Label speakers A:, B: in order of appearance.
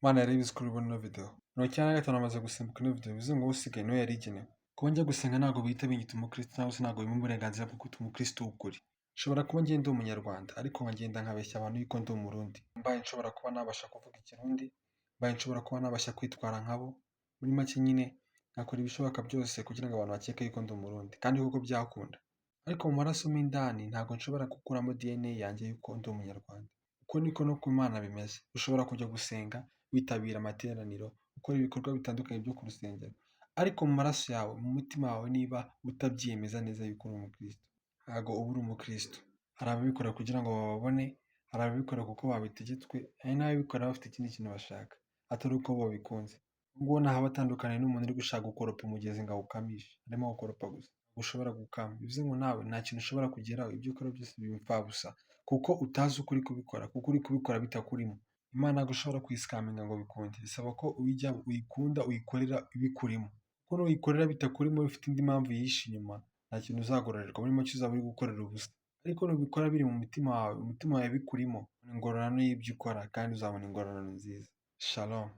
A: Mana yari ibizi kuri ino video. Mirongo icyenda na gatanu amaze gusimbuka ino video bivuze ngo usigaye niwe yari igenewe. Kuba njya gusenga ntabwo bihita binyita umukristo cyangwa se ntabwo bimpa uburenganzira bwo kwita umukristo w'ukuri. Nshobora kuba njye ndi umunyarwanda ariko nkagenda nkabeshya abantu yuko ndi umurundi. Mbaye nshobora kuba nabasha kuvuga ikirundi, mbaye nshobora kuba nabasha kwitwara nkabo. Muri make nyine nkakora ibishoboka byose kugira ngo abantu bakeke yuko ndi umurundi kandi koko byakunda. Ariko mu maraso mo indani ntabwo nshobora gukuramo DNA yanjye yuko ndi umunyarwanda. Uko niko no ku Mana bimeze. Ushobora kujya gusenga, witabira amateraniro, ukora ibikorwa bitandukanye byo ku rusengero. Ariko mu maraso yawe, mu mutima wawe niba utabyiyemeza neza yuko uri umukristo, ntabwo uba uri umukristo. Hari ababikora kugira ngo bababone, hari ababikora kuko babitegetswe, hari n'ababikora bafite ikindi kintu bashaka, atari uko babikunze. Ubwo ngubwo ntahaba atandukaniye n'umuntu uri gushaka gukoropa umugezi ngo awukamishe, arimo gukoropa gusa. Ntabwo ushobora gukama. Bivuze ngo nawe nta kintu ushobora kugeraho, ibyo ukora byose biba impfabusa. Kuko utazi uko uri kubikora, kuko uri kubikora bitakurimo. Imana ntabwo ushobora kuyisikaminga ngo bikunde. Bisaba ko uyikunda, uyikorera ibikurimo. Kuko nuyikorera bitakurimo bifite indi mpamvu yihishe inyuma, nta kintu uzagororerwa. Muri make uzaba uri gukorera ubusa. Ariko nubikora biri mu mutima wawe, umutima wawe bikurimo, ubona ingororano y'ibyo ukora kandi uzabona ingororano nziza. Shalom.